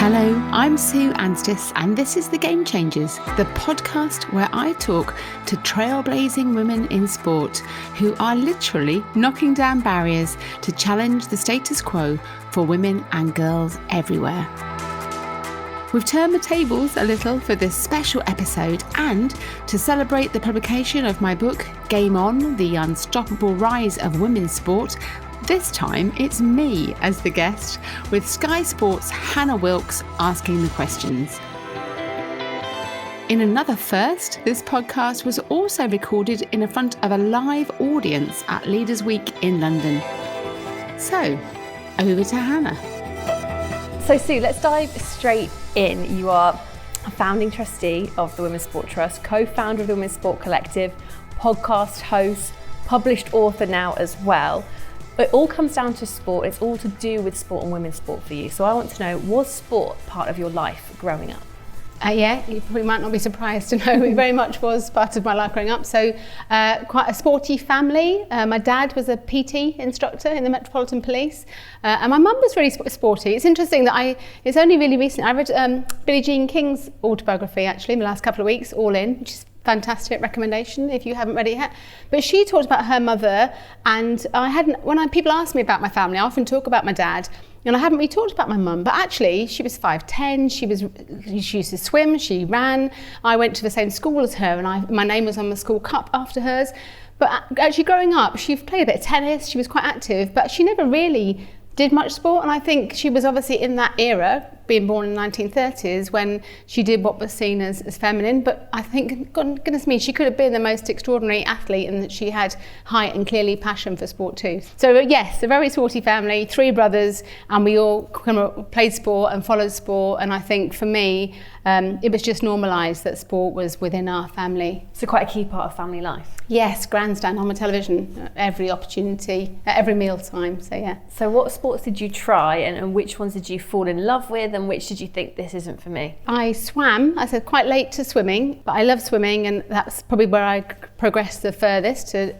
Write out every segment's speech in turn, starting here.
Hello, I'm Sue Anstiss, and this is The Game Changers, the podcast where I talk to trailblazing women in sport who are literally knocking down barriers to challenge the status quo for women and girls everywhere. We've turned the tables a little for this special episode, and to celebrate the publication of my book, Game On, The Unstoppable Rise of Women's Sport, this time it's me as the guest, with Sky Sports' Hannah Wilkes asking the questions. In another first, this podcast was also recorded in front of a live audience at Leaders Week in London. So, over to Hannah. So Sue, let's dive straight in. You are a founding trustee of the Women's Sport Trust, co-founder of the Women's Sport Collective, podcast host, published author now as well. It all comes down to sport. It's all to do with sport and women's sport for you. So I want to know, was sport part of your life growing up? Yeah, you probably might not be surprised to know it very much was part of my life growing up. So quite a sporty family. My dad was a PT instructor in the Metropolitan Police, and my mum was really sporty. It's interesting that it's only really recently, I read Billie Jean King's autobiography actually in the last couple of weeks, All In, which is fantastic recommendation if you haven't read it yet. But she talked about her mother, and people ask me about my family, I often talk about my dad, and I haven't really talked about my mum, but actually she was 5'10", she used to swim, she ran, I went to the same school as her, and my name was on the school cup after hers. But actually growing up, she played a bit of tennis, she was quite active, but she never really did much sport, and I think she was obviously in that era, being born in the 1930s, when she did what was seen as feminine. But I think, goodness me, she could have been the most extraordinary athlete, and that she had height and clearly passion for sport too. So yes, a very sporty family, 3 brothers, and we all kind of played sport and followed sport. And I think for me, it was just normalised that sport was within our family. So quite a key part of family life. Yes, grandstand on the television, every opportunity, at every meal time, so yeah. So what sports did you try, and which ones did you fall in love with, and which did you think, this isn't for me? I swam. I said quite late to swimming, but I love swimming, and that's probably where I progressed the furthest to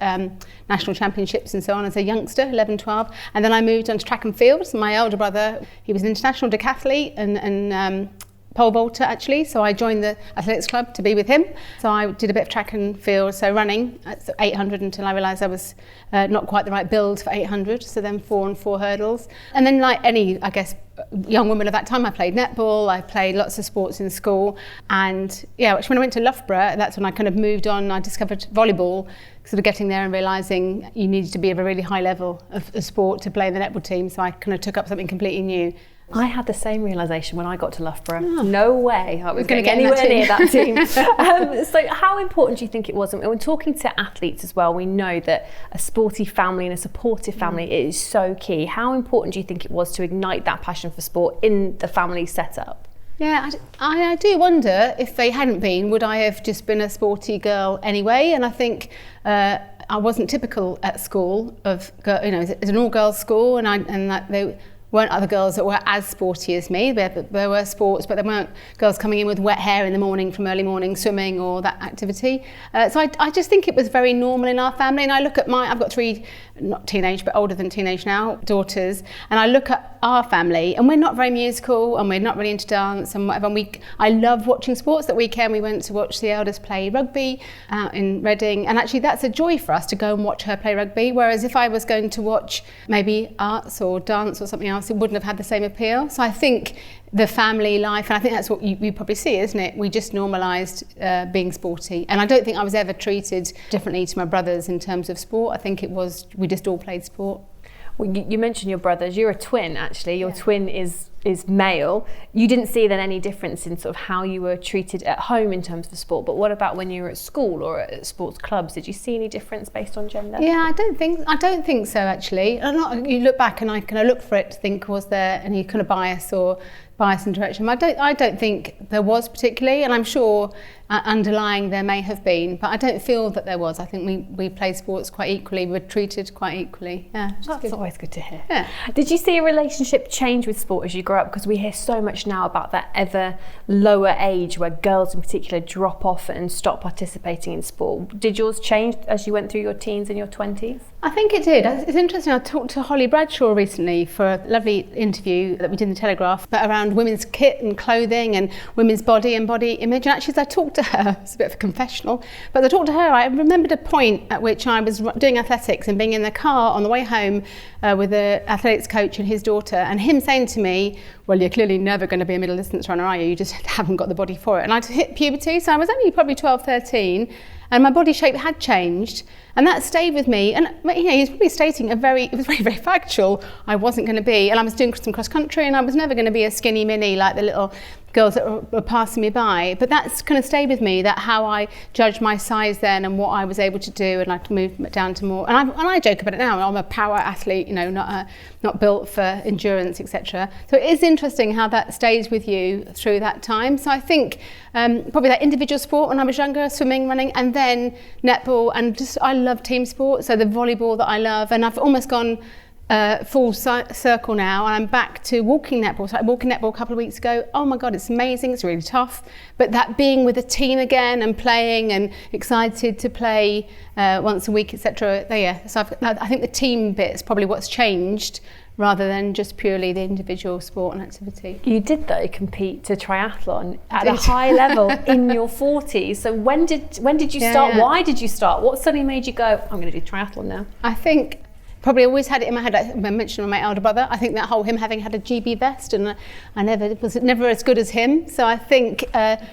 national championships and so on as a youngster, 11, 12. And then I moved on to track and field. So my elder brother, he was an international decathlete and pole vaulter actually, so I joined the athletics club to be with him. So I did a bit of track and field, so running at 800 until I realised I was not quite the right build for 800, so then 4 and 4 hurdles. And then like any, I guess, young woman of that time, I played netball, I played lots of sports in school, and yeah, when I went to Loughborough, that's when I kind of moved on. I discovered volleyball, sort of getting there and realising you needed to be of a really high level of sport to play in the netball team, so I kind of took up something completely new. I had the same realisation when I got to Loughborough. Oh. No way I was going to get anywhere near that team. So how important do you think it was? And when talking to athletes as well, we know that a sporty family and a supportive family is so key. How important do you think it was to ignite that passion for sport in the family setup? Yeah, I do wonder if they hadn't been, would I have just been a sporty girl anyway? And I think I wasn't typical at school of, it's an all-girls school, and there weren't other girls that were as sporty as me. There were sports, but there weren't girls coming in with wet hair in the morning from early morning swimming or that activity. So I just think it was very normal in our family. And I look at I've got 3, not teenage, but older than teenage now, daughters. And I look at our family, and we're not very musical, and we're not really into dance and whatever. And I love watching sports. That weekend we went to watch the eldest play rugby out in Reading. And actually that's a joy for us to go and watch her play rugby. Whereas if I was going to watch maybe arts or dance or something else, it wouldn't have had the same appeal. So I think the family life, and I think that's what you probably see, isn't it? We just normalised being sporty. And I don't think I was ever treated differently to my brothers in terms of sport. I think it was, we just all played sport. Well, you mentioned your brothers. You're a twin, actually. Your twin is male. You didn't see then any difference in sort of how you were treated at home in terms of sport, but what about when you were at school or at sports clubs? Did you see any difference based on gender? Yeah, I don't think so actually. You look back and I kind of look for it to think, was there any kind of bias in direction? I don't think there was particularly, and I'm sure underlying there may have been, but I don't feel that there was. I think we play sports quite equally, we're treated quite equally. Yeah, that's always good to hear. Yeah. Did you see a relationship change with sport as you grew up? Because we hear so much now about that ever lower age where girls in particular drop off and stop participating in sport. Did yours change as you went through your teens and your 20s? I think it did. It's interesting, I talked to Holly Bradshaw recently for a lovely interview that we did in the Telegraph, but around women's kit and clothing and women's body and body image. And actually, as I talked to her, it's a bit of a confessional, but as I talked to her, I remembered a point at which I was doing athletics and being in the car on the way home with an athletics coach and his daughter, and him saying to me, well, you're clearly never going to be a middle distance runner, are you? You just haven't got the body for it. And I'd hit puberty, so I was only probably 12, 13, and my body shape had changed, and that stayed with me. And he's probably stating it was very, very factual. I wasn't going to be, and I was doing some cross country, and I was never going to be a skinny mini like the little girls that were passing me by. But that's kind of stayed with me, that how I judged my size then and what I was able to do, and I moved down to more. And I joke about it now. I'm a power athlete, not built for endurance, etc. So it is interesting how that stays with you through that time. So I think probably that individual sport when I was younger, swimming, running, and then netball, and I love team sport. So the volleyball that I love, and I've almost gone full circle now, and I'm back to walking netball. So I started walking netball a couple of weeks ago. Oh my God, it's amazing. It's really tough. But that being with a team again and playing and excited to play once a week, etc. So I think the team bit is probably what's changed rather than just purely the individual sport and activity. You did though compete to triathlon at a high level in your 40s. So when did you start? Yeah. Why did you start? What suddenly made you go, I'm going to do triathlon now? I think probably always had it in my head. I mentioned my elder brother. I think that whole him having had a GB vest, and I was never as good as him. So I think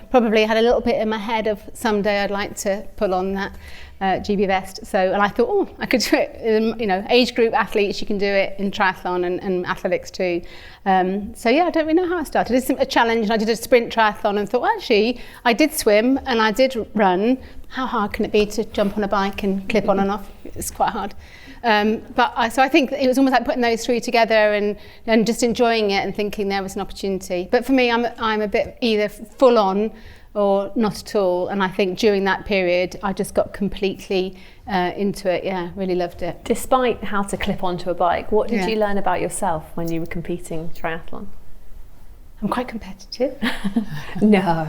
probably had a little bit in my head of someday I'd like to pull on that GB vest. So, and I thought, I could do it. Age group athletes, you can do it in triathlon and athletics too. So yeah, I don't really know how I started. It's a challenge, and I did a sprint triathlon and thought, well, actually, I did swim and I did run. How hard can it be to jump on a bike and clip on and off? It's quite hard. So I think it was almost like putting those three together and just enjoying it and thinking there was an opportunity. But for me, I'm a bit either full on or not at all. And I think during that period, I just got completely into it. Yeah, really loved it. Despite how to clip onto a bike, what did you learn about yourself when you were competing triathlon? I'm quite competitive. No.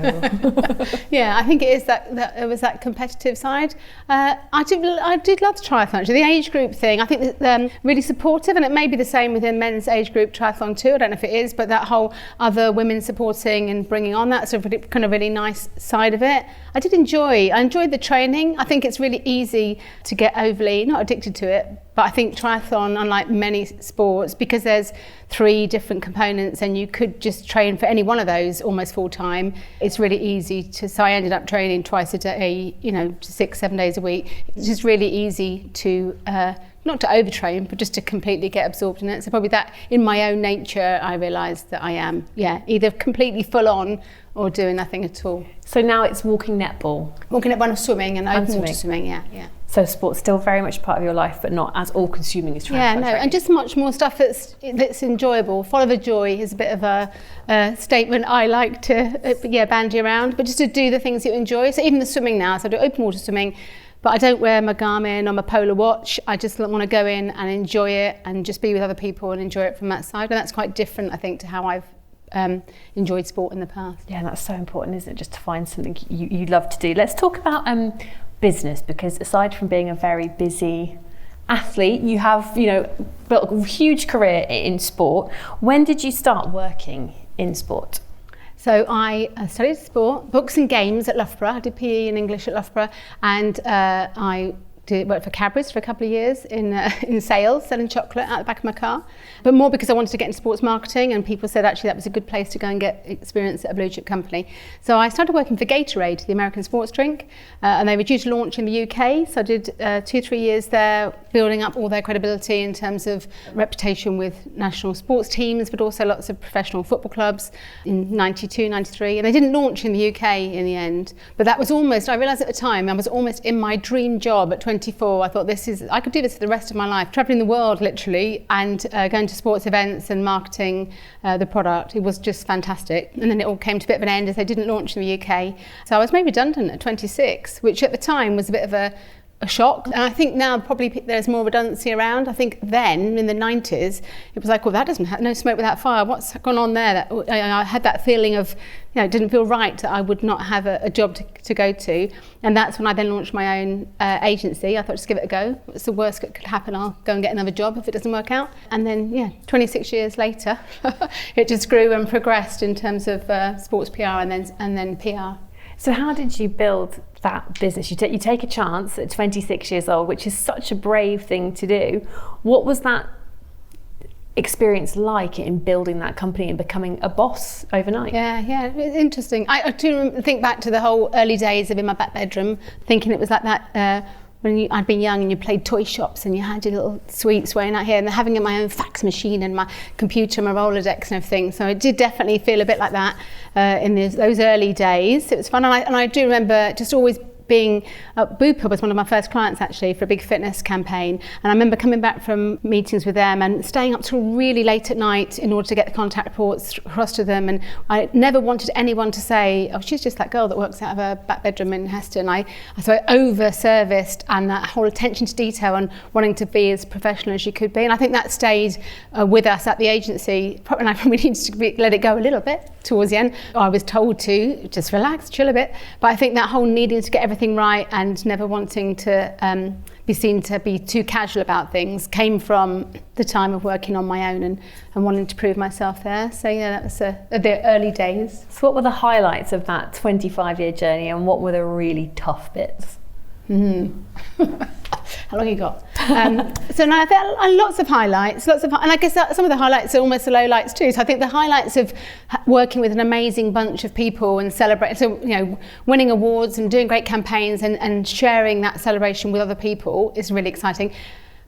Yeah, I think it is that it was that competitive side. I did love the triathlon. Actually, the age group thing, I think that really supportive, and it may be the same within men's age group triathlon too. I don't know if it is, but that whole other women supporting and bringing on that sort of kind of really nice side of it. I enjoyed the training. I think it's really easy to get overly, not addicted to it, but I think triathlon, unlike many sports, because there's 3 different components and you could just train for any one of those almost full time, it's really easy so I ended up training twice a day, 6-7 days a week. It's just really easy to, not to overtrain, but just to completely get absorbed in it. So probably that in my own nature, I realised that I am, either completely full on or doing nothing at all. So now it's walking netball? Walking netball and swimming and open water swimming, yeah. So sport's still very much part of your life, but not as all-consuming as triathlon. Yeah, no, and just much more stuff that's enjoyable. Follow the joy is a bit of a statement I like to bandy around, but just to do the things you enjoy. So even the swimming now, so I do open water swimming, but I don't wear my Garmin or my Polar watch. I just want to go in and enjoy it and just be with other people and enjoy it from that side. And that's quite different, I think, to how I've enjoyed sport in the past. Yeah, that's so important, isn't it? Just to find something you love to do. Let's talk about business, because aside from being a very busy athlete, you have built a huge career in sport. When did you start working in sport? So I studied sport, books and games at Loughborough. I did PE and English at Loughborough, and I worked for Cadbury's for a couple of years in sales, selling chocolate out the back of my car. But more because I wanted to get into sports marketing, and people said actually that was a good place to go and get experience at a blue chip company. So I started working for Gatorade, the American sports drink, and they were due to launch in the UK. So I did 2-3 years there, building up all their credibility in terms of reputation with national sports teams, but also lots of professional football clubs in 92, 93. And they didn't launch in the UK in the end, but that was almost, I realised at the time, I was almost in my dream job at 20 24, I thought I could do this for the rest of my life, traveling the world literally, and going to sports events and marketing the product. It was just fantastic. And then it all came to a bit of an end as they didn't launch in the UK. So I was made redundant at 26, which at the time was a bit of a shock. And I think now probably there's more redundancy around. I think then in the 90s, it was like, well, that doesn't have no smoke without fire. What's gone on there? I had that feeling of, it didn't feel right that I would not have a job to go to. And that's when I then launched my own agency. I thought, just give it a go. What's the worst that could happen? I'll go and get another job if it doesn't work out. And then, 26 years later, it just grew and progressed in terms of sports PR and then PR. So how did you build that business? You take a chance at 26 years old, which is such a brave thing to do. What was that experience like in building that company and becoming a boss overnight? Yeah, it's interesting. I do think back to the whole early days of in my back bedroom, thinking it was like that when I'd been young and you played toy shops and you had your little sweets weighing out here, and having my own fax machine and my computer, my Rolodex and everything. So it did definitely feel a bit like that in those early days. It was fun, and I do remember just always being Bupa was one of my first clients actually for a big fitness campaign, and I remember coming back from meetings with them and staying up till really late at night in order to get the contact reports across to them. And I never wanted anyone to say, oh, she's just that girl that works out of her back bedroom in Heston. So I over serviced, and that whole attention to detail and wanting to be as professional as you could be. And I think that stayed with us at the agency, and I probably needed to let it go a little bit towards the end. I was told to just relax, chill a bit, but I think that whole needing to get everything right and never wanting to be seen to be too casual about things came from the time of working on my own and wanting to prove myself there. So that was the early days. So what were the highlights of that 25-year journey, and what were the really tough bits? How long you got? So now there are lots of highlights, and I guess some of the highlights are almost the lowlights too. So I think the highlights of working with an amazing bunch of people and winning awards and doing great campaigns and sharing that celebration with other people is really exciting.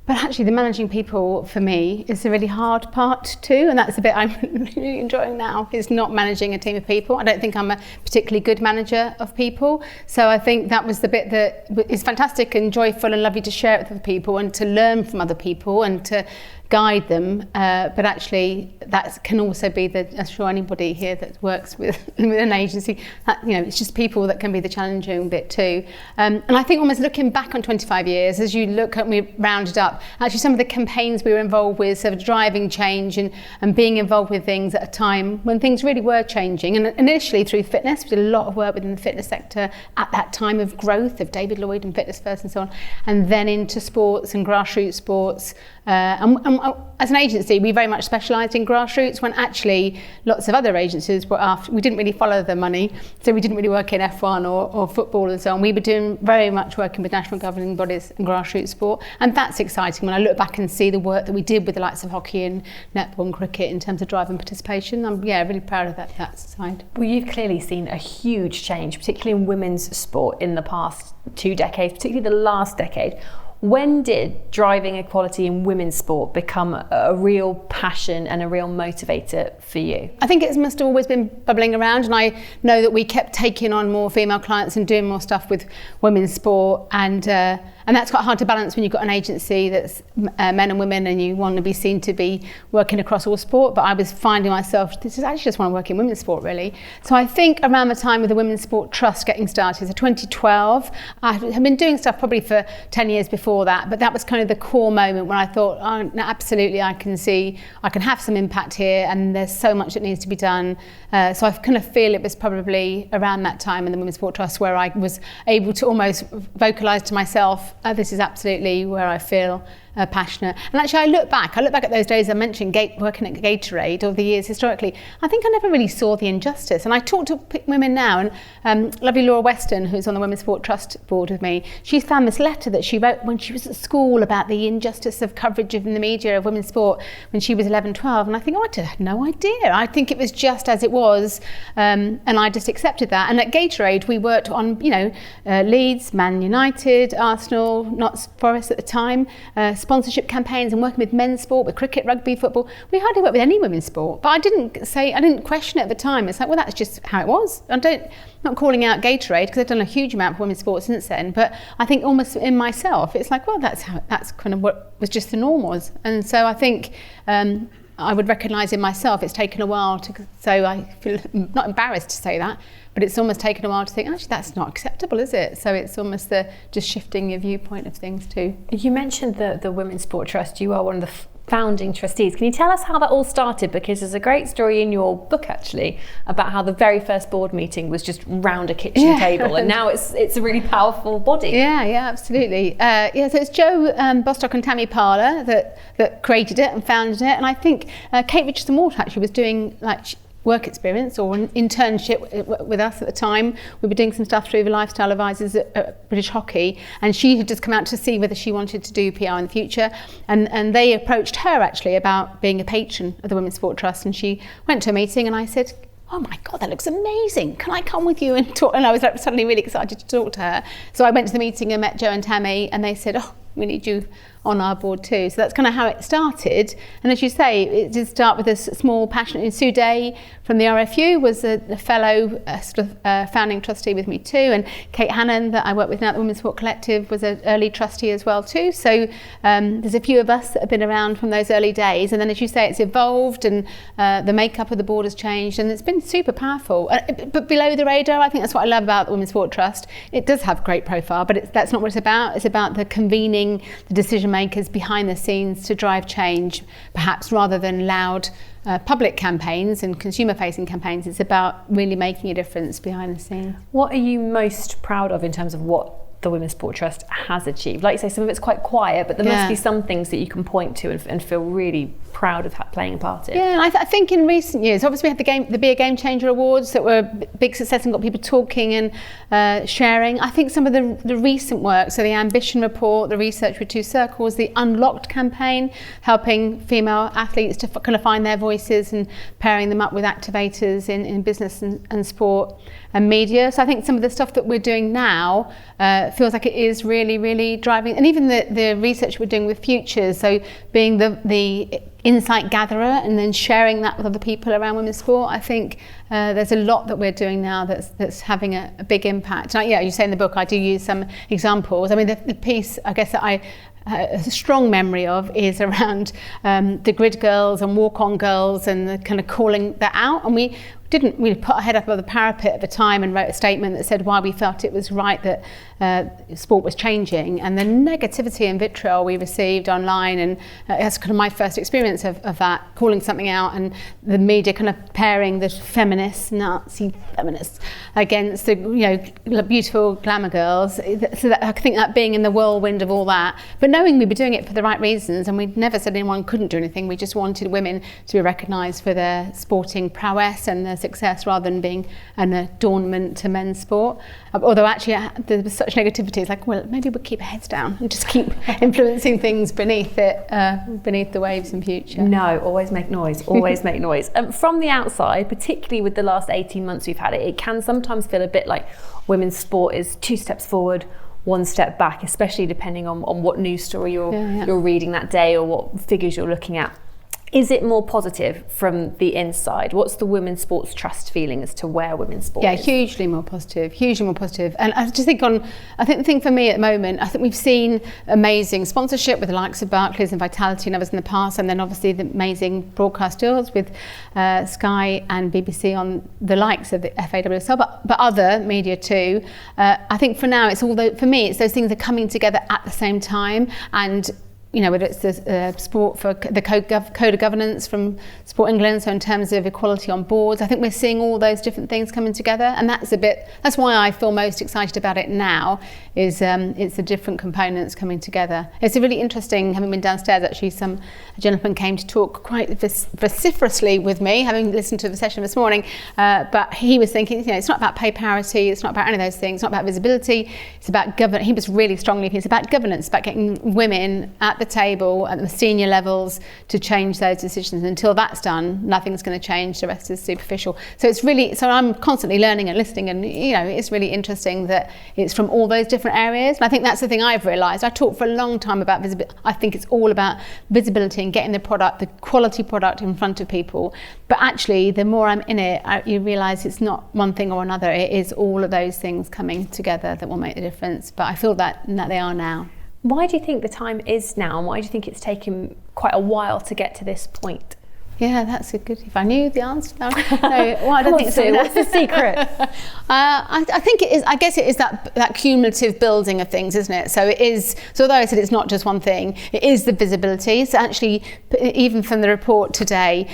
But actually the managing people for me is the really hard part too, and that's the bit I'm really enjoying now, is not managing a team of people. I don't think I'm a particularly good manager of people, so I think that was the bit that is fantastic and joyful and lovely to share it with other people and to learn from other people and to guide them, but actually that can also be I'm sure anybody here that works with an agency, it's just people that can be the challenging bit too. And I think almost looking back on 25 years, as you look at me rounded up, actually some of the campaigns we were involved with, sort of driving change and being involved with things at a time when things really were changing. And initially through fitness, we did a lot of work within the fitness sector at that time of growth of David Lloyd and Fitness First and so on, and then into sports and grassroots sports. And as an agency, we very much specialised in grassroots, when actually lots of other agencies were after. We didn't really follow the money, so we didn't really work in F1 or football and so on. We were doing very much working with national governing bodies and grassroots sport, and that's exciting when I look back and see the work that we did with the likes of hockey and netball and cricket in terms of driving participation. I'm really proud of that side. Well, you've clearly seen a huge change, particularly in women's sport in the past 2 decades, particularly the last decade. When did driving equality in women's sport become a real passion and a real motivator for you? I think it must have always been bubbling around, and I know that we kept taking on more female clients and doing more stuff with women's sport, and that's quite hard to balance when you've got an agency that's men and women and you want to be seen to be working across all sport. But I was finding myself, I just want to work in women's sport really. So I think around the time with the Women's Sport Trust getting started, so 2012, I had been doing stuff probably for 10 years before that, but that was kind of the core moment when I thought, absolutely, I can see I can have some impact here, and there's so much that needs to be done. So I kind of feel it was probably around that time in the Women's Sport Trust where I was able to almost vocalise to myself, this is absolutely where I feel passionate. And actually I look back at those days I mentioned working at Gatorade over the years historically. I think I never really saw the injustice, and I talk to women now, and lovely Laura Weston, who's on the Women's Sport Trust board with me, she's found this letter that she wrote when she was at school about the injustice of coverage in the media of women's sport when she was 11, 12, and I think, I had no idea. I think it was just as it was, and I just accepted that. And at Gatorade we worked on Leeds, Man United, Arsenal, Notts Forest at the time, sponsorship campaigns and working with men's sport, with cricket, rugby, football. We hardly work with any women's sport, but I didn't question it at the time. It's like, well, that's just how it was. I'm not calling out Gatorade because I've done a huge amount for women's sport since then, but I think almost in myself, it's like, well, that's kind of what was just the norm was. And so I think I would recognise in myself it's taken a while so I feel not embarrassed to say that, but it's almost taken a while to think, actually, that's not acceptable, is it? So it's almost just shifting your viewpoint of things too. You mentioned the Women's Sport Trust. You are one of the founding trustees. Can you tell us how that all started? Because there's a great story in your book actually about how the very first board meeting was just round a kitchen table, and now it's a really powerful body. Yeah, absolutely. So it's Jo Bostock and Tammy Parler that created it and founded it, and I think Kate Richardson-Watt actually was doing work experience or an internship with us at the time. We were doing some stuff through the lifestyle advisors at British Hockey, and she had just come out to see whether she wanted to do PR in the future, and they approached her actually about being a patron of the Women's Sport Trust, and she went to a meeting and I said, oh my God, that looks amazing. Can I come with you and talk? And I was suddenly really excited to talk to her. So I went to the meeting and met Jo and Tammy, and they said, oh, we need you on our board too. So that's kind of how it started. And as you say, it did start with a small passionate Sue Day from the RFU was a fellow founding trustee with me too, and Kate Hannon that I work with now at the Women's Sport Collective was an early trustee as well too. So there's a few of us that have been around from those early days, and then as you say, it's evolved, and the makeup of the board has changed, and it's been super powerful. But below the radar, I think that's what I love about the Women's Sport Trust. It does have great profile, but that's not what it's about. It's about the convening the decision makers behind the scenes to drive change, perhaps rather than loud public campaigns and consumer-facing campaigns. It's about really making a difference behind the scenes. What are you most proud of in terms of what the Women's Sport Trust has achieved? Like you say, some of it's quite quiet, but there must be some things that you can point to and feel really proud of playing a part in. Yeah, and I think in recent years, obviously we had the Be a Game Changer Awards that were a big success and got people talking and sharing. I think some of the recent work, so the Ambition Report, the Research with Two Circles, the Unlocked campaign, helping female athletes to kind of find their voices and pairing them up with activators in business and sport and media. So I think some of the stuff that we're doing now feels like it is really, really driving, and even the research we're doing with Futures, so being the insight gatherer and then sharing that with other people around women's sport. I think there's a lot that we're doing now that's having a big impact. And you say in the book, I do use some examples. I mean, the piece, I guess, that I a strong memory of is around the grid girls and walk-on girls and the kind of calling that out. And we put our head up above the parapet at the time and wrote a statement that said why we felt it was right that sport was changing, and the negativity and vitriol we received online, and that's kind of my first experience of that, calling something out, and the media kind of pairing the Nazi feminists against the beautiful glamour girls. So that, I think that being in the whirlwind of all that, but knowing we were doing it for the right reasons, and we'd never said anyone couldn't do anything. We just wanted women to be recognised for their sporting prowess and their success rather than being an adornment to men's sport. Although actually there was such negativity, it's like, well, maybe we'll keep our heads down and just keep influencing things beneath the waves in future. No, always make noise, always make noise. From the outside, particularly with the last 18 months we've had it can sometimes feel a bit like women's sport is 2 steps forward, 1 step back, especially depending on what news story you're reading that day or what figures you're looking at. Is it more positive from the inside? What's the Women's Sports Trust feeling as to where women's sport is? Hugely more positive. And I just think the thing for me at the moment, I think we've seen amazing sponsorship with the likes of Barclays and Vitality and others in the past, and then obviously the amazing broadcast deals with Sky and BBC on the likes of the FAWSL, but other media too. I think for now, for me, it's those things are coming together at the same time, and whether it's the sport for the code of governance from Sport England, so in terms of equality on boards, I think we're seeing all those different things coming together, and that's why I feel most excited about it now, is it's the different components coming together. It's really interesting, having been downstairs, actually, a gentleman came to talk quite vociferously with me, having listened to the session this morning, but he was thinking, it's not about pay parity, it's not about any of those things, it's not about visibility, it's about governance. He was really strongly, it's about governance, about getting women at the table at the senior levels to change those decisions. Until that's done, nothing's going to change. The rest is superficial. So I'm constantly learning and listening, and it's really interesting that it's from all those different areas. And I think that's the thing I've realised. I talked for a long time about visibility. I think it's all about visibility and getting the quality product in front of people. But actually, the more I'm in it, you realise it's not one thing or another. It is all of those things coming together that will make the difference. But I feel that they are now. Why do you think the time is now, and why do you think it's taken quite a while to get to this point? Yeah, that's a good. If I knew the answer, no. Well, I don't think so. What's the secret? I think it is. I guess it is that cumulative building of things, isn't it? So it is. So although I said it's not just one thing, it is the visibility. So actually, even from the report today,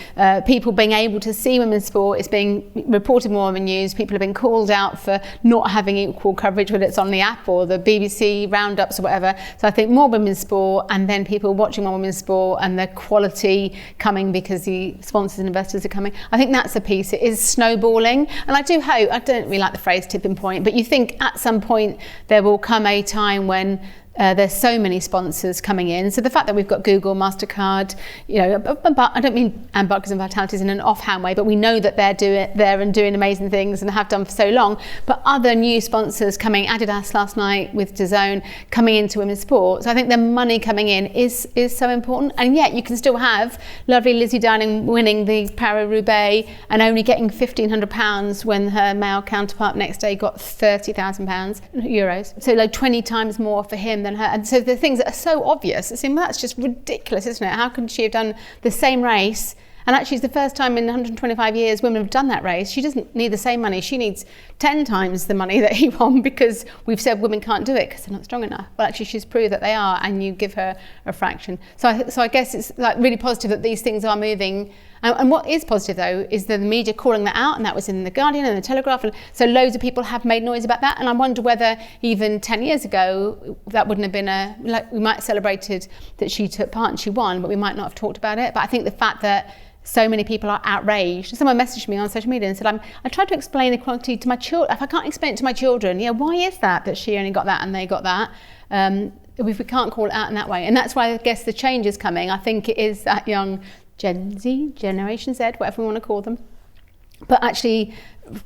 people being able to see women's sport is being reported more in the news. People have been called out for not having equal coverage, whether it's on the app or the BBC roundups or whatever. So I think more women's sport, and then people watching more women's sport, and the quality coming because the sponsors and investors are coming. I think that's a piece. It is snowballing, and I do hope, I don't really like the phrase tipping point, but you think at some point there will come a time when there's so many sponsors coming in. So the fact that we've got Google, MasterCard, but I don't mean Barclays and Vitalities in an offhand way, but we know that they're doing amazing things and have done for so long. But other new sponsors coming, Adidas last night with DAZN, coming into women's sport. So I think the money coming in is so important. And yet you can still have lovely Lizzie Downing winning the Paris-Roubaix and only getting £1,500 when her male counterpart next day got €30,000. So like 20 times more for him than her. And so the things that are so obvious, it seems, well, that's just ridiculous, isn't it? How could she have done the same race? And actually it's the first time in 125 years women have done that race. She doesn't need the same money. She needs 10 times the money that he won, because we've said women can't do it because they're not strong enough. Well, actually she's proved that they are, and you give her a fraction. So I guess it's like really positive that these things are moving. And what is positive though is the media calling that out, and that was in the Guardian and the Telegraph, and so loads of people have made noise about that. And I wonder whether even 10 years ago that wouldn't have been we might have celebrated that she took part and she won, but we might not have talked about it. But I think the fact that so many people are outraged. Someone messaged me on social media and said, I tried to explain equality to my children. If I can't explain it to my children, why is that she only got that and they got that? If we can't call it out in that way. And that's why I guess the change is coming. I think it is that young Gen Z, Generation Z, whatever we want to call them, but actually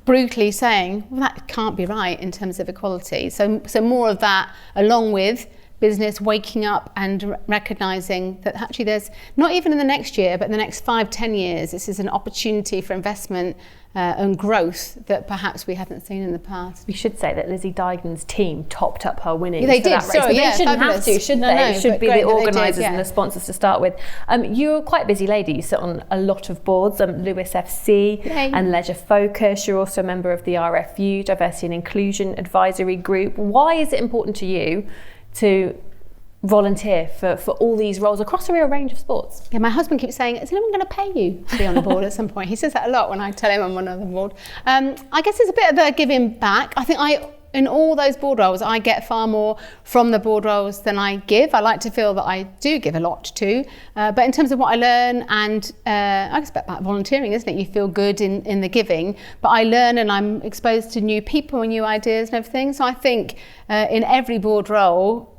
brutally saying, well, that can't be right in terms of equality. So more of that, along with business waking up and recognising that actually there's, not even in the next year, but in the next 5-10 years, this is an opportunity for investment and growth that perhaps we haven't seen in the past. We should say that Lizzie Deignan's team topped up her winnings. They for did, that race. sorry, They shouldn't fabulous. have to, should they? No, It should be the organisers yeah. and the sponsors to start with. You're quite a busy lady. You sit on a lot of boards, Lewis FC and Leisure Focus. You're also a member of the RFU, Diversity and Inclusion Advisory Group. Why is it important to you to volunteer for all these roles across a real range of sports? Yeah, my husband keeps saying, is anyone going to pay you to be on a board at some point? He says that a lot when I tell him I'm on another board. I guess it's a bit of a giving back. I think in all those board roles, I get far more from the board roles than I give. I like to feel that I do give a lot too. But in terms of what I learn, and I expect that volunteering, isn't it? You feel good in the giving, but I learn and I'm exposed to new people and new ideas and everything. So I think in every board role,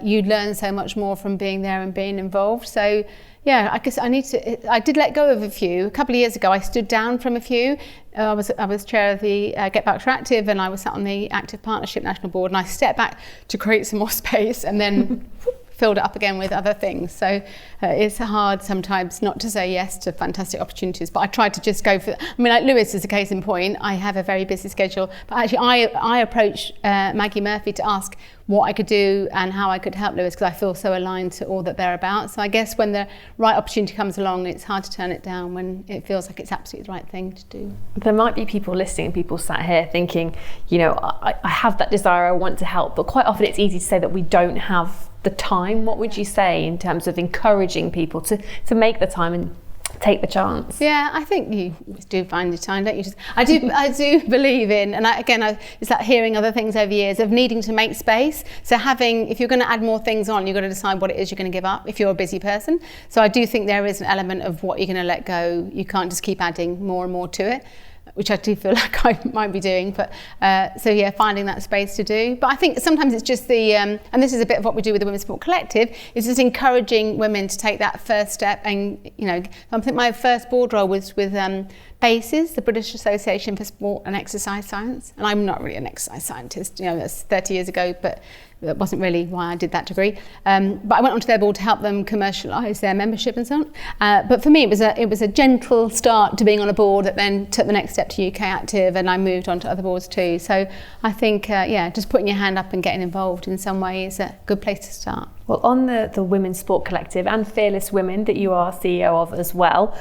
you learn so much more from being there and being involved. So yeah, I guess I did let go of a few. A couple of years ago, I stood down from a few. I was chair of the Get Back to Active, and I was sat on the Active Partnership National Board, and I stepped back to create some more space, and then filled it up again with other things. So it's hard sometimes not to say yes to fantastic opportunities, but I tried to just go for, like Lewis is a case in point. I have a very busy schedule, but actually I approached Maggie Murphy to ask what I could do and how I could help Lewis, because I feel so aligned to all that they're about. So I guess when the right opportunity comes along, it's hard to turn it down when it feels like it's absolutely the right thing to do. There might be people listening, people sat here thinking, I have that desire, I want to help, but quite often it's easy to say that we don't have the time. What would you say in terms of encouraging people to make the time and take the chance? Yeah, I think you do find the time, don't you? I do believe in, and it's like hearing other things over years of needing to make space. So if you're going to add more things on, you've got to decide what it is you're going to give up if you're a busy person. So I do think there is an element of what you're going to let go. You can't just keep adding more and more to it. which I do feel like I might be doing. But finding that space to do. But I think sometimes it's just and this is a bit of what we do with the Women's Sport Collective, is just encouraging women to take that first step. And, I think my first board role was with BASES, the British Association for Sport and Exercise Science. And I'm not really an exercise scientist, that's 30 years ago, but that wasn't really why I did that degree. But I went onto their board to help them commercialise their membership and so on. But for me, it was a gentle start to being on a board that then took the next step to UK Active, and I moved on to other boards too. So I think, just putting your hand up and getting involved in some way is a good place to start. Well, on the Women's Sport Collective and Fearless Women that you are CEO of as well,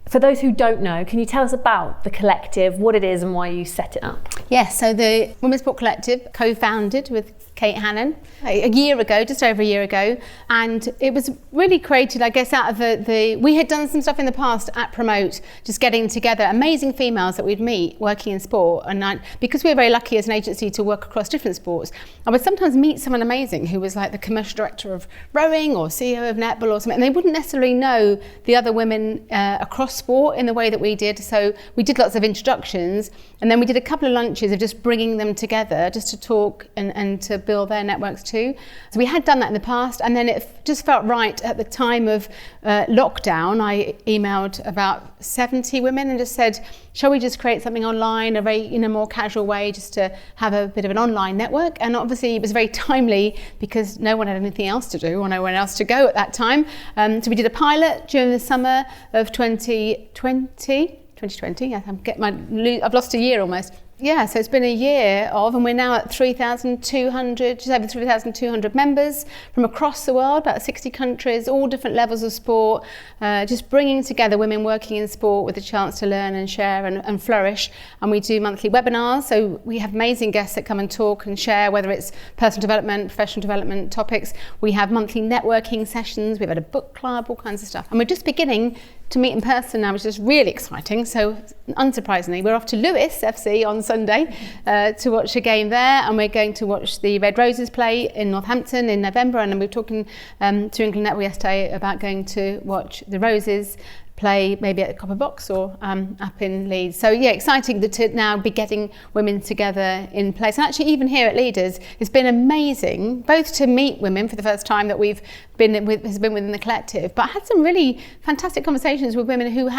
for those who don't know, can you tell us about the collective, what it is and why you set it up? Yes, so the Women's Sport Collective, co-founded with Kate Hannon a year ago, just over a year ago, and it was really created, I guess, out of we had done some stuff in the past at Promote, just getting together amazing females that we'd meet working in sport, and because we were very lucky as an agency to work across different sports, I would sometimes meet someone amazing who was like the commercial director of rowing or CEO of netball or something, and they wouldn't necessarily know the other women across sport in the way that we did. So we did lots of introductions, and then we did a couple of lunches of just bringing them together just to talk and to build their networks too. So we had done that in the past, and then it just felt right at the time of lockdown. I emailed about 70 women and just said, shall we just create something online in a more casual way, just to have a bit of an online network? And obviously it was very timely because no one had anything else to do or nowhere else to go at that time. So we did a pilot during the summer of 2020. Yes, I've lost a year almost. Yeah, so it's been a year and we're now at 3,200, just over 3,200 members from across the world, about 60 countries, all different levels of sport, just bringing together women working in sport with a chance to learn and share and flourish. And we do monthly webinars, so we have amazing guests that come and talk and share, whether it's personal development, professional development topics. We have monthly networking sessions, we've had a book club, all kinds of stuff. And we're just beginning to meet in person now, which is really exciting. So unsurprisingly, we're off to Lewis FC on Sunday to watch a game there, and we're going to watch the Red Roses play in Northampton in November, and then we were talking to England Netball yesterday about going to watch the Roses play maybe at the Copper Box or up in Leeds. So yeah, exciting to now be getting women together in place. And actually even here at Leaders, it's been amazing both to meet women for the first time that we've been within the collective, but I had some really fantastic conversations with women who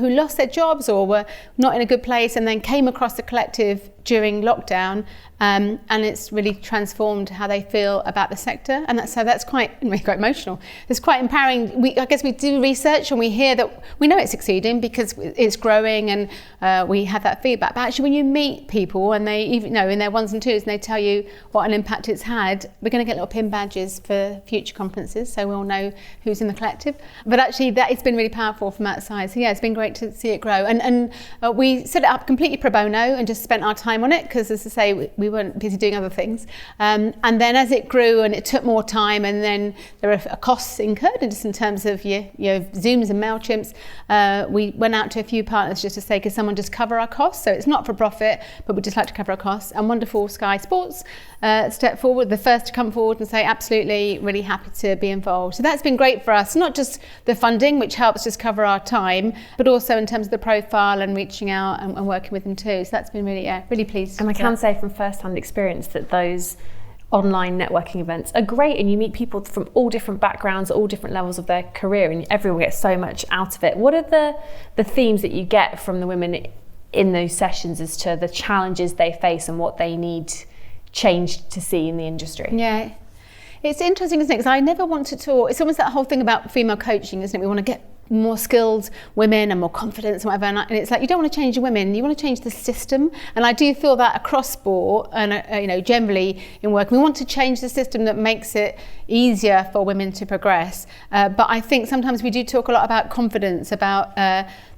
lost their jobs or were not in a good place and then came across the collective during lockdown, and it's really transformed how they feel about the sector, and that's quite emotional. It's quite empowering. I guess we do research and we hear that we know it's succeeding because it's growing, and we have that feedback. But actually, when you meet people and they even in their ones and twos, and they tell you what an impact it's had, we're going to get little pin badges for future conferences, so we'll know who's in the collective. But actually, that it's been really powerful from outside. So yeah, it's been great to see it grow, and we set it up completely pro bono and just spent our time on it because, as I say, we weren't busy doing other things. And then as it grew and it took more time, and then there are costs incurred just in terms of your Zooms and MailChimps, we went out to a few partners just to say, could someone just cover our costs? So it's not for profit, but we'd just like to cover our costs. And wonderful Sky Sports stepped forward, the first to come forward and say, absolutely, really happy to be involved. So that's been great for us, not just the funding, which helps just cover our time, but also in terms of the profile and reaching out and working with them too. So that's been really pleased. And I can say from first-hand experience that those online networking events are great, and you meet people from all different backgrounds, all different levels of their career, and everyone gets so much out of it. What are the themes that you get from the women in those sessions as to the challenges they face and what they need changed to see in the industry? Yeah, it's interesting, isn't it? Because I never want to talk, it's almost that whole thing about female coaching, isn't it? We want to get more skilled women and more confidence and whatever, and it's like, you don't want to change the women, you want to change the system. And I do feel that across sport and generally in work, we want to change the system that makes it easier for women to progress, but I think sometimes we do talk a lot about confidence, about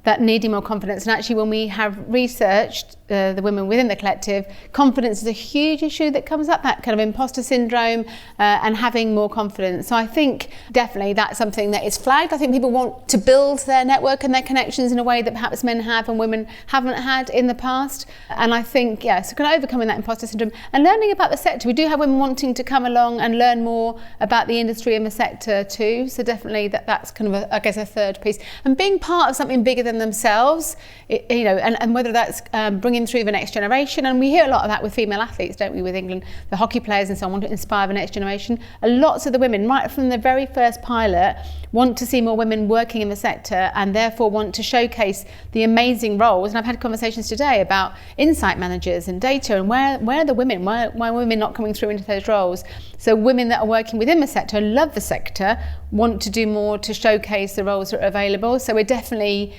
that needing more confidence. And actually, when we have researched the women within the collective, confidence is a huge issue that comes up, that kind of imposter syndrome and having more confidence. So I think definitely that's something that is flagged. I think people want to build their network and their connections in a way that perhaps men have and women haven't had in the past. And I think, so kind of overcoming that imposter syndrome and learning about the sector. We do have women wanting to come along and learn more about the industry and the sector too. So definitely that's kind of, a third piece. And being part of something bigger than than themselves, and whether that's bringing through the next generation. And we hear a lot of that with female athletes, don't we, with England, the hockey players and so on, want to inspire the next generation. Lots of the women, right from the very first pilot, want to see more women working in the sector and therefore want to showcase the amazing roles. And I've had conversations today about insight managers and data and where are the women, why are women not coming through into those roles. So women that are working within the sector, love the sector, want to do more to showcase the roles that are available. So we're definitely,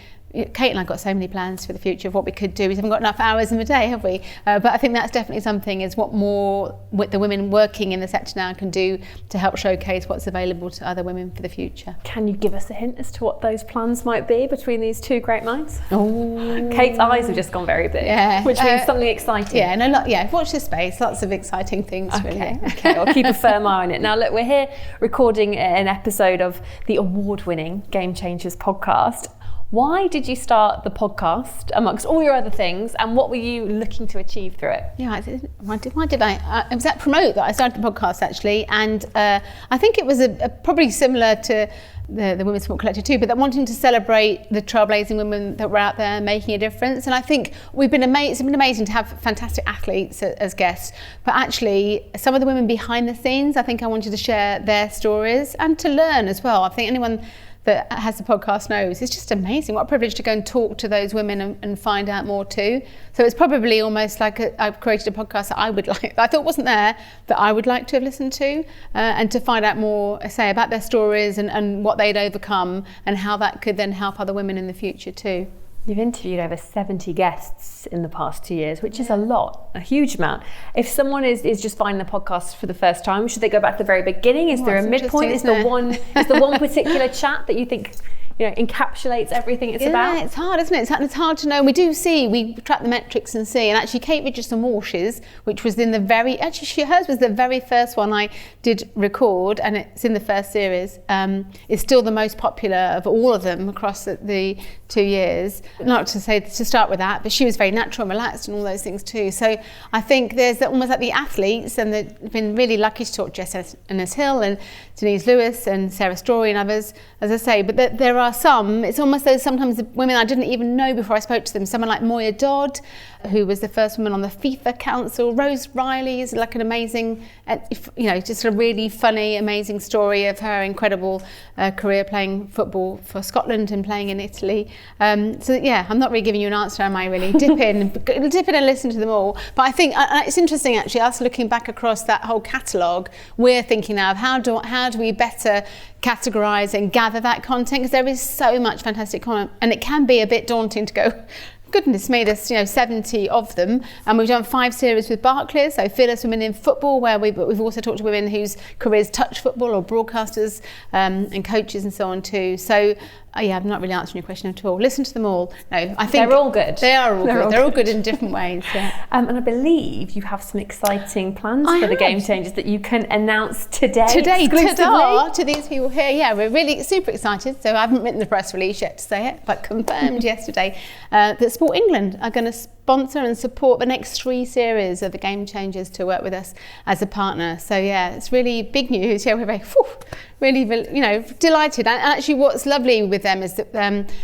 Kate and I got so many plans for the future of what we could do. We haven't got enough hours in the day, have we? But I think that's definitely something, is what more the women working in the sector now can do to help showcase what's available to other women for the future. Can you give us a hint as to what those plans might be between these two great minds? Oh, Kate's eyes have just gone very big, which means something exciting. Watch this space. Lots of exciting things, really. Okay, I'll keep a firm eye on it. Now, look, we're here recording an episode of the award-winning Game Changers podcast. Why did you start the podcast amongst all your other things, and what were you looking to achieve through it? Yeah, why did I? It was at Promote that I started the podcast, actually, and I think it was probably similar to the Women's Sport Collective too, but that wanting to celebrate the trailblazing women that were out there making a difference. And I think it's been amazing to have fantastic athletes as guests, but actually some of the women behind the scenes, I think I wanted to share their stories and to learn as well. I think anyone that has the podcast knows it's just amazing. What a privilege to go and talk to those women and find out more too. So it's probably almost like I've created a podcast that I thought wasn't there, that I would like to have listened to, and to find out more, say, about their stories and what they'd overcome and how that could then help other women in the future too. You've interviewed over 70 guests in the past 2 years, which is a lot, a huge amount. If someone is just finding the podcast for the first time, should they go back to the very beginning? Is there a midpoint? Is there one particular chat that you think encapsulates everything it's about? Yeah, it's hard, isn't it? It's hard to know. We track the metrics and see. And actually, Kate Richardson-Walsh's, which was hers was the very first one I did record, and it's in the first series, is still the most popular of all of them across the 2 years. Not to say to start with that, but she was very natural and relaxed and all those things too. So I think there's almost like the athletes, and they've been really lucky to talk to Jess Ennis-Hill and Denise Lewis and Sarah Story and others, as I say. But there are some, it's almost those sometimes the women I didn't even know before I spoke to them. Someone like Moya Dodd, who was the first woman on the FIFA Council. Rose Riley is like an amazing, just a really funny, amazing story of her incredible career playing football for Scotland and playing in Italy. I'm not really giving you an answer, am I really? Dip in and listen to them all. But I think it's interesting actually, us looking back across that whole catalogue, we're thinking now of how do we better categorise and gather that content, because there is so much fantastic content, and it can be a bit daunting to go, goodness me, there's 70 of them. And we've done 5 series with Barclays, so Fearless Women in Football, where we've also talked to women whose careers touch football, or broadcasters and coaches and so on too. So I'm not really answering your question at all. Listen to them all. No, I think they're all good. They are all good. They're all good in different ways. Yeah. And I believe you have some exciting plans for the Game Changers that you can announce today. To these people here. Yeah, we're really super excited. So I haven't written the press release yet to say it, but confirmed yesterday that Sport England are going to sponsor and support the next 3 series of the Game Changers to work with us as a partner. So it's really big news. Yeah, we're very really delighted. And actually, what's lovely with them is that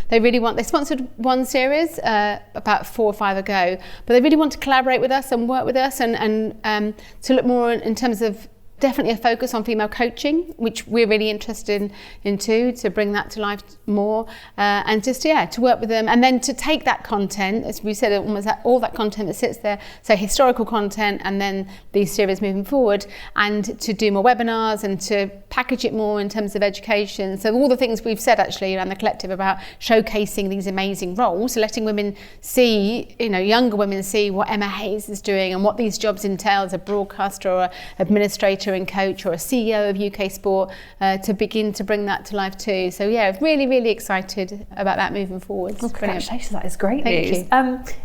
they sponsored 1 series about 4 or 5 ago, but they really want to collaborate with us and work with us and to look more in terms of definitely a focus on female coaching, which we're really interested in too, to bring that to life more, and just to work with them, and then to take that content, as we said, almost all that content that sits there, so historical content, and then these series moving forward, and to do more webinars and to package it more in terms of education. So all the things we've said actually around the collective about showcasing these amazing roles, so letting women see, younger women see what Emma Hayes is doing and what these jobs entail as a broadcaster or administrator and coach or a CEO of UK Sport, to begin to bring that to life too. So really, really excited about that moving forward. Well, congratulations, that is great news.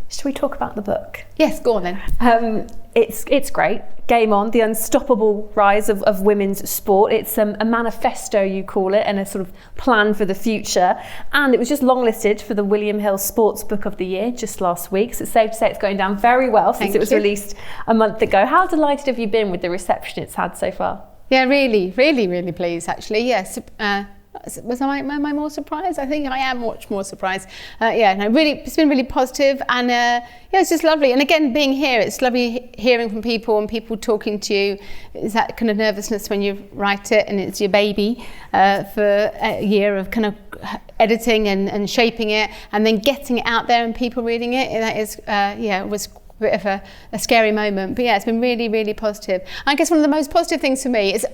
Should we talk about the book? Yes, go on then. It's great. Game On, the unstoppable rise of women's sport. It's a manifesto, you call it, and a sort of plan for the future. And it was just longlisted for the William Hill Sports Book of the Year just last week. So it's safe to say it's going down very well since it was released a month ago. How delighted have you been with the reception it's had so far? Yeah, really, really, really pleased actually. Yes. Am I more surprised? I think I am much more surprised. It's been really positive, and it's just lovely. And again, being here, it's lovely hearing from people and people talking to you. It's that kind of nervousness when you write it and it's your baby for a year of kind of editing and shaping it, and then getting it out there and people reading it. That is, it was a bit of a scary moment, but it's been really, really positive. I guess one of the most positive things for me is,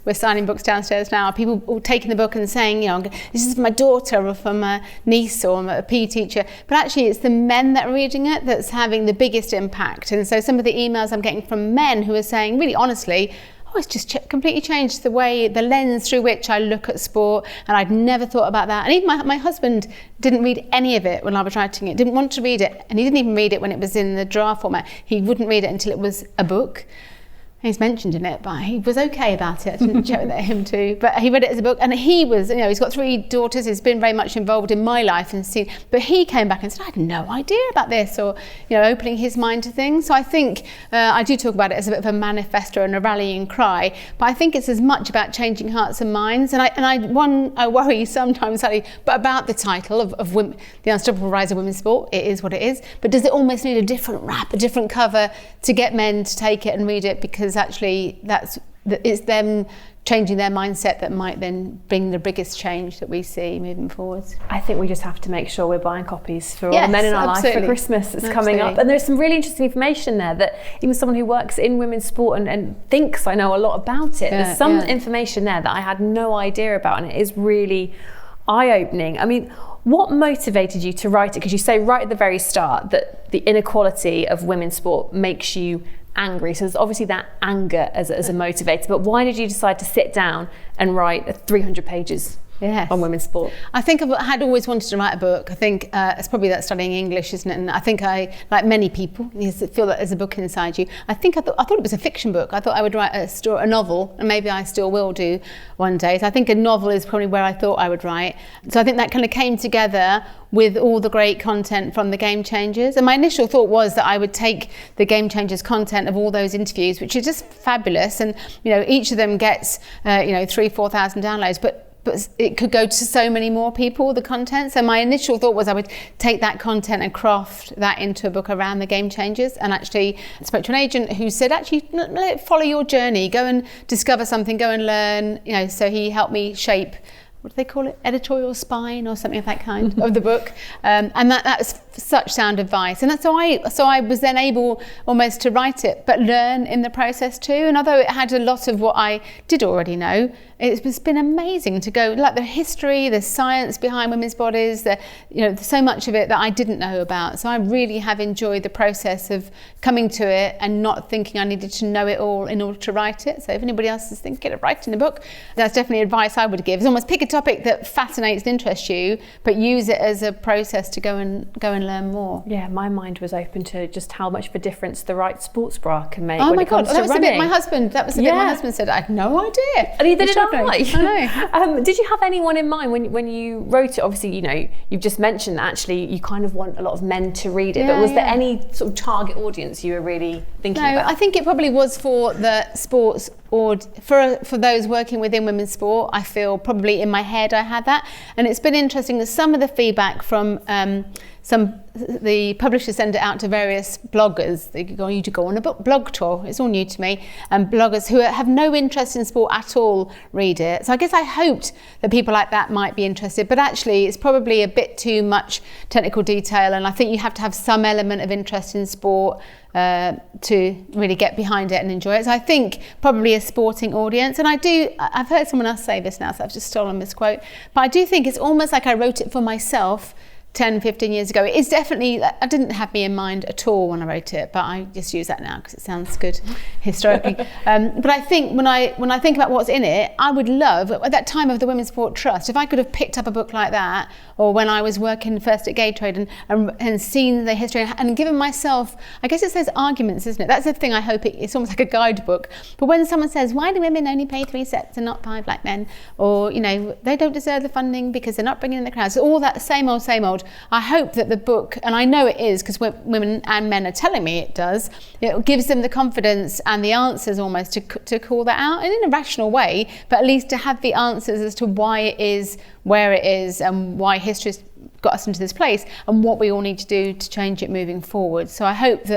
we're signing books downstairs now, people all taking the book and saying, this is for my daughter or for my niece or a PE teacher, but actually it's the men that are reading it that's having the biggest impact. And so some of the emails I'm getting from men who are saying, really honestly, it's just completely changed the lens through which I look at sport, and I'd never thought about that. And even my husband didn't read any of it when I was writing it, didn't want to read it, and he didn't even read it when it was in the draft format. He wouldn't read it until it was a book. He's mentioned in it, but he was okay about it. I didn't check with him too, but he read it as a book, and he was, he's got 3 daughters. He's been very much involved in my life and seen. But he came back and said, "I had no idea about this," or opening his mind to things. So I think I do talk about it as a bit of a manifesto and a rallying cry, but I think it's as much about changing hearts and minds. And I worry sometimes, Sally, but about the title of women, The Unstoppable Rise of Women's Sport. It is what it is, but does it almost need a different wrap, a different cover to get men to take it and read it? Because actually it's them changing their mindset that might then bring the biggest change that we see moving forward. I think we just have to make sure we're buying copies for all the men in our life for Christmas. It's coming up, and there's some really interesting information there that even someone who works in women's sport and thinks I know a lot about it, there's some information there that I had no idea about, and it is really eye-opening. I mean, what motivated you to write it? Because you say right at the very start that the inequality of women's sport makes you angry. So there's obviously that anger as a motivator, but why did you decide to sit down and write 300 pages on women's sport? I think I had always wanted to write a book. I think it's probably that studying English, isn't it? And I think I, like many people, you feel that there's a book inside you. I thought it was a fiction book. I thought I would write a novel, and maybe I still will do one day. So I think a novel is probably where I thought I would write. So I think that kind of came together with all the great content from the Game Changers. And my initial thought was that I would take the Game Changers content of all those interviews, which are just fabulous, and each of them gets 3,000-4,000 downloads, but it could go to so many more people, the content. So my initial thought was I would take that content and craft that into a book around the Game Changers. And actually I spoke to an agent who said, actually, follow your journey, go and discover something, go and learn. So he helped me shape, what do they call it, editorial spine or something of that kind of the book, and that was such sound advice. And that's so I was then able almost to write it, but learn in the process too. And although it had a lot of what I did already know, it's been amazing to go, like the history, the science behind women's bodies, so much of it that I didn't know about. So I really have enjoyed the process of coming to it and not thinking I needed to know it all in order to write it. So if anybody else is thinking of writing a book, that's definitely advice I would give. Is almost pick a topic that fascinates and interests you, but use it as a process to go and learn more. Yeah, my mind was open to just how much of a difference the right sports bra can make. Oh when my it comes God, to that was running. a bit my husband. That was the bit my husband said. I had no idea. And neither did I. know. Did you have anyone in mind when you wrote it? Obviously, you've just mentioned that actuly you kind of want a lot of men to read it, but was there any sort of target audience you were really thinking about? I think it probably was for the sports, or for those working within women's sport. I feel probably in my head I had that, and it's been interesting that some of the feedback from the publishers send it out to various bloggers. They go, you to go on a blog tour. It's all new to me. And bloggers who have no interest in sport at all read it. So I guess I hoped that people like that might be interested, but actually it's probably a bit too much technical detail, and I think you have to have some element of interest in sport to really get behind it and enjoy it. So I think probably a sporting audience, and I've heard someone else say this now, so I've just stolen this quote, but I do think it's almost like I wrote it for myself 10, 15 years ago. It's definitely, I didn't have me in mind at all when I wrote it, but I just use that now because it sounds good historically. But I think when I think about what's in it, I would love, at that time of the Women's Sport Trust, if I could have picked up a book like that, or when I was working first at Gatorade and seen the history and given myself, I guess it's those arguments, isn't it? That's the thing I hope it's almost like a guidebook. But when someone says, why do women only pay 3 sets and not 5 like men? Or, they don't deserve the funding because they're not bringing in the crowds. So all that same old, I hope that the book, and I know it is because women and men are telling me it does, it gives them the confidence and the answers almost to call that out, and in a rational way, but at least to have the answers as to why it is where it is and why history's got us into this place and what we all need to do to change it moving forward. So I hoped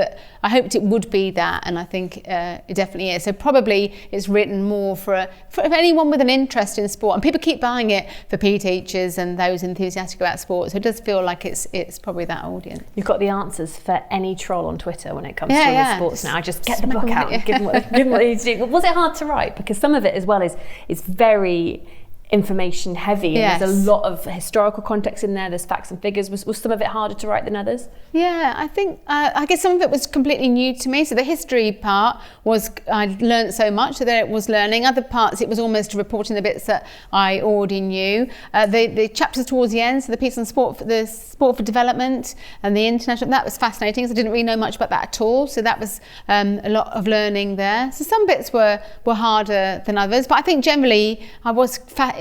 it would be that, and I think it definitely is. So probably it's written more for anyone with an interest in sport, and people keep buying it for PE teachers and those enthusiastic about sport. So it does feel like it's probably that audience. You've got the answers for any troll on Twitter when it comes to women's sports now. I just get the book out and give them what they need to do. But was it hard to write? Because some of it as well is very information heavy, and there's a lot of historical context in there, there's facts and figures. Was some of it harder to write than others? Yeah, I think I guess some of it was completely new to me. So the history part was, I learned so much that it was learning. Other parts it was almost reporting the bits that I already knew. The chapters towards the end, so the piece on sport for development and the international, that was fascinating because I didn't really know much about that at all. So that was a lot of learning there. So some bits were harder than others, but I think generally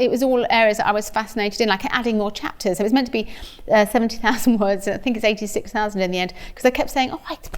it was all areas that I was fascinated in, like adding more chapters. It was meant to be 70,000 words, and I think it's 86,000 in the end, because I kept saying,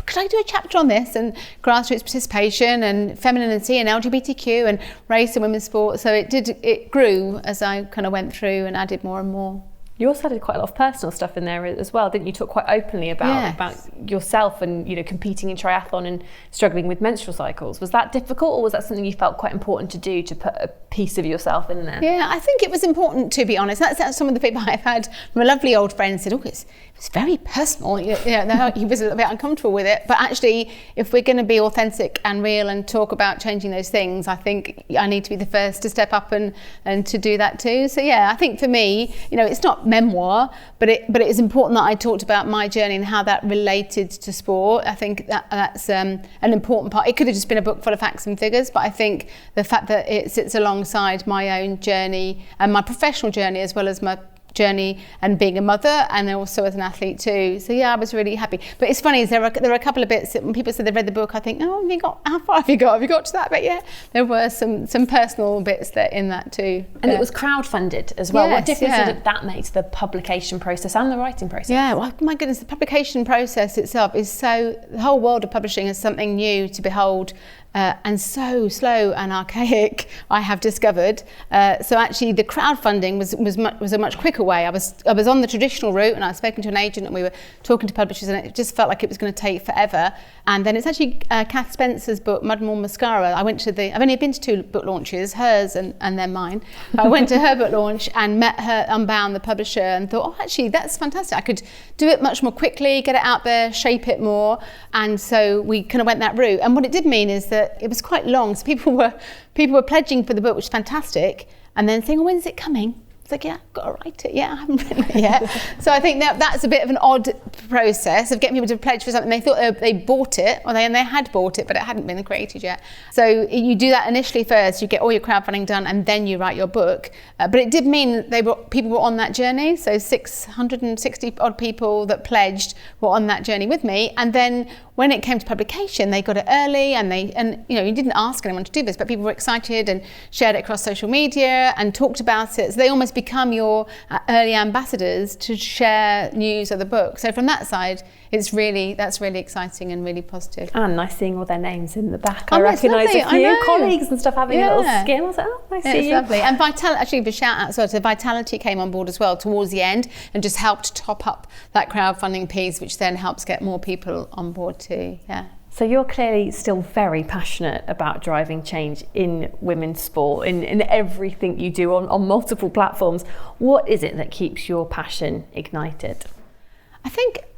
could I do a chapter on this, and grassroots participation and femininity and LGBTQ and race and women's sport. So it grew as I kind of went through and added more and more. You also had quite a lot of personal stuff in there as well, didn't you? Talk quite openly about yourself and competing in triathlon and struggling with menstrual cycles. Was that difficult, or was that something you felt quite important to do, to put a piece of yourself in there? Yeah, I think it was important, to be honest. That's some of the feedback I've had from a lovely old friend said, it's very personal. He was a little bit uncomfortable with it. But actually, if we're going to be authentic and real and talk about changing those things, I think I need to be the first to step up and to do that too. So yeah, I think for me, it's not memoir, but it is important that I talked about my journey and how that related to sport. I think that's an important part. It could have just been a book full of facts and figures, but I think the fact that it sits alongside my own journey and my professional journey, as well as my journey and being a mother, and also as an athlete too. So yeah, I was really happy. But it's funny, there are a couple of bits that when people say they've read the book, I think, how far have you got? Have you got to that bit yet? There were some personal bits that in that too. And it was crowdfunded as well. What difference did that make to the publication process and the writing process? Yeah, well, my goodness, the publication process itself is the whole world of publishing is something new to behold. And so slow and archaic, I have discovered. So actually, the crowdfunding was a much quicker way. I was on the traditional route, and I was speaking to an agent, and we were talking to publishers, and it just felt like it was going to take forever. And then it's actually Kath Spencer's book, Mud and More Mascara. I've only been to 2 book launches, hers and then mine. But I went to her book launch and met her, Unbound, the publisher, and thought, actually, that's fantastic. I could do it much more quickly, get it out there, shape it more. And so we kind of went that route. And what it did mean is that it was quite long, so people were pledging for the book, which is fantastic, and then saying, when's it coming? It's like, I've got to write it. I haven't written it yet. So I think that's a bit of an odd process of getting people to pledge for something. They thought they bought it, or they had bought it, but it hadn't been created yet. So you do that initially first, you get all your crowdfunding done, and then you write your book. But it did mean people were on that journey. So 660 odd people that pledged were on that journey with me. And then when it came to publication, they got it early, and you didn't ask anyone to do this, but people were excited and shared it across social media and talked about it. So they almost become your early ambassadors to share news of the book. So from that side, that's really exciting and really positive. And nice seeing all their names in the back. I recognise a few colleagues and stuff having a little skin. I was like, nice to see you. It's lovely. And actually, a shout out as well to Vitality came on board as well towards the end and just helped top up that crowdfunding piece, which then helps get more people on board too. Yeah. So you're clearly still very passionate about driving change in women's sport, in everything you do on multiple platforms. What is it that keeps your passion ignited?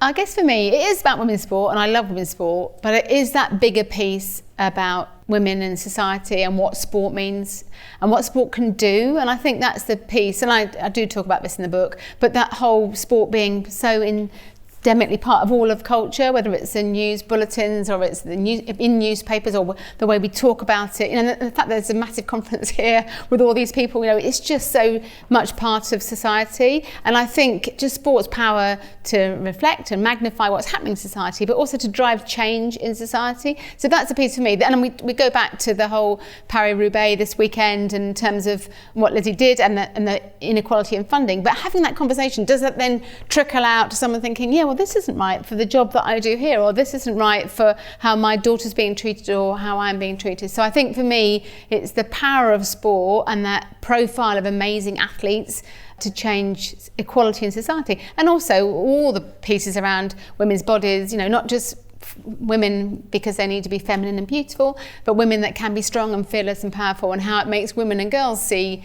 I guess for me, it is about women's sport, and I love women's sport, but it is that bigger piece about women and society and what sport means and what sport can do. And I think that's the piece, and I do talk about this in the book, but that whole sport being so systemically part of all of culture, whether it's in news bulletins or it's in newspapers or the way we talk about it. The fact that there's a massive conference here with all these people, it's just so much part of society. And I think just sport's power to reflect and magnify what's happening in society, but also to drive change in society. So that's a piece for me. And we go back to the whole Paris-Roubaix this weekend in terms of what Lizzie did and the inequality in funding. But having that conversation, does that then trickle out to someone thinking, yeah, well, this isn't right for the job that I do here, or this isn't right for how my daughter's being treated or how I'm being treated. So I think for me, it's the power of sport and that profile of amazing athletes to change equality in society. And also all the pieces around women's bodies, not just women because they need to be feminine and beautiful, but women that can be strong and fearless and powerful, and how it makes women and girls see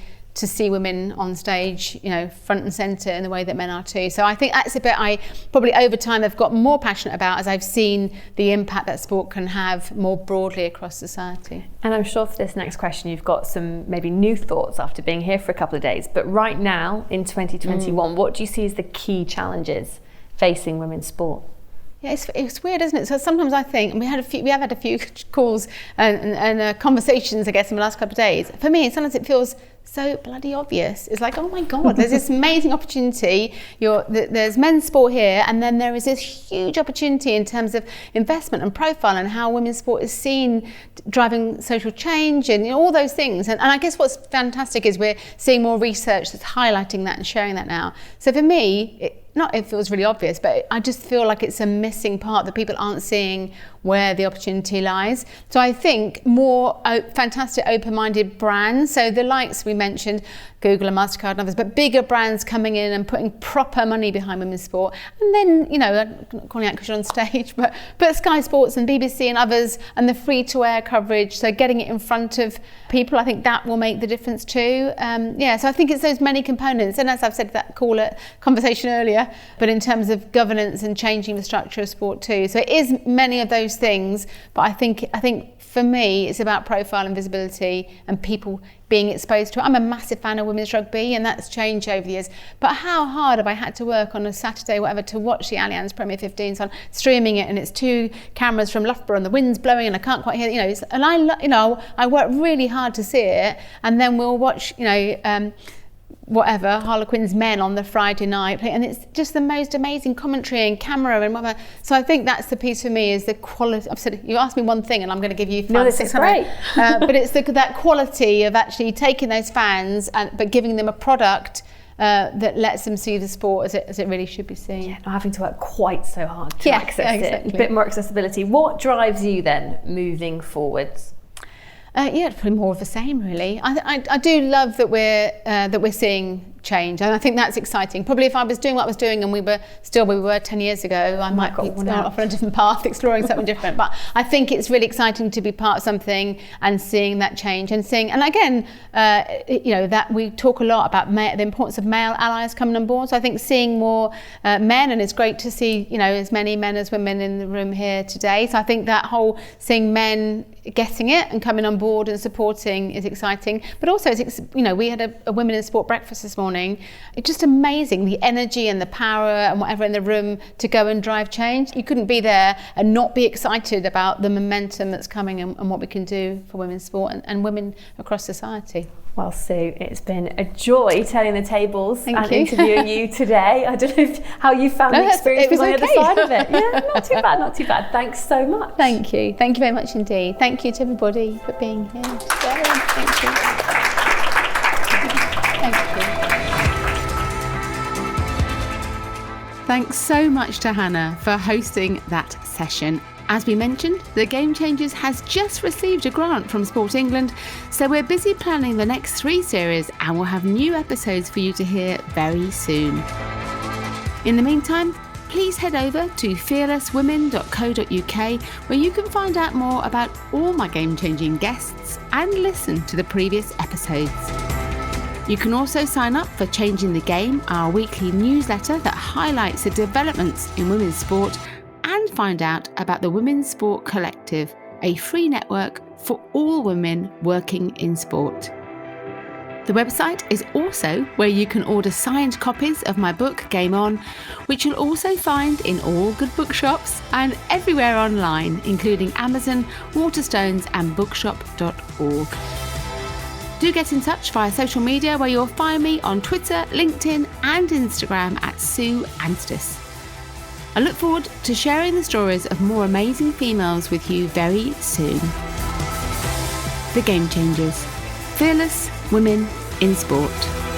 women on stage, front and centre in the way that men are too. So I think that's a bit I probably over time have got more passionate about as I've seen the impact that sport can have more broadly across society. And I'm sure for this next question you've got some maybe new thoughts after being here for a couple of days. But right now in 2021, what do you see as the key challenges facing women's sport? Yeah, it's weird, isn't it? So sometimes I think, and we have had a few calls and conversations, I guess, in the last couple of days. For me, sometimes it feels so bloody obvious. It's like, oh my God, there's this amazing opportunity. There's men's sport here, and then there is this huge opportunity in terms of investment and profile and how women's sport is seen driving social change and all those things. And I guess what's fantastic is we're seeing more research that's highlighting that and sharing that now. So for me, it feels really obvious, but I just feel like it's a missing part that people aren't seeing where the opportunity lies. So I think more fantastic open-minded brands, so the likes we mentioned, Google and MasterCard and others, but bigger brands coming in and putting proper money behind women's sport. And then, I'm not calling out because you're on stage, but Sky Sports and BBC and others, and the free-to-air coverage, so getting it in front of people, I think that will make the difference too. So I think it's those many components, and as I've said that conversation earlier, but in terms of governance and changing the structure of sport too. So it is many of those things, but I think for me it's about profile and visibility and people being exposed to it. I'm a massive fan of women's rugby, and that's changed over the years. But how hard have I had to work on a Saturday, whatever, to watch the Allianz Premier 15? So I'm streaming it, and it's 2 cameras from Loughborough, and the wind's blowing, and I can't quite hear. And I work really hard to see it, and then we'll watch, Harlequin's Men on the Friday night, and it's just the most amazing commentary and camera and whatever. So I think that's the piece for me, is the quality. I've said, you asked me one thing and I'm going to give you 5 or 6 great. But it's that quality of actually taking those fans but giving them a product that lets them see the sport as it really should be seen. Yeah, not having to work quite so hard to access exactly. it. A bit more accessibility. What drives you then moving forwards? Probably more of the same, really. I do love that we're seeing change, and I think that's exciting. Probably if I was doing what I was doing and we were 10 years ago, I might be off on a different path, exploring something different. But I think it's really exciting to be part of something and seeing that change and again, that we talk a lot about the importance of male allies coming on board. So I think seeing more men, and it's great to see as many men as women in the room here today. So I think that whole seeing men getting it and coming on board and supporting is exciting. But also, we had a women in sport breakfast this morning. It's just amazing, the energy and the power and whatever in the room to go and drive change. You couldn't be there and not be excited about the momentum that's coming and what we can do for women's sport and women across society. Well, Sue, it's been a joy telling the tables and interviewing you today. I don't know how you found the experience on the other side of it. Yeah, not too bad. Thanks so much. Thank you very much indeed. Thank you to everybody for being here today. Thank you. Thanks so much to Hannah for hosting that session. As we mentioned, The Game Changers has just received a grant from Sport England, so we're busy planning the next 3 series, and we'll have new episodes for you to hear very soon. In the meantime, please head over to fearlesswomen.co.uk, where you can find out more about all my game-changing guests and listen to the previous episodes. You can also sign up for Changing the Game, our weekly newsletter that highlights the developments in women's sport, and find out about the Women's Sport Collective, a free network for all women working in sport. The website is also where you can order signed copies of my book, Game On, which you'll also find in all good bookshops and everywhere online, including Amazon, Waterstones and bookshop.org. Do get in touch via social media, where you'll find me on Twitter, LinkedIn and Instagram at Sue Anstiss. I look forward to sharing the stories of more amazing females with you very soon. The Game Changers. Fearless women in sport.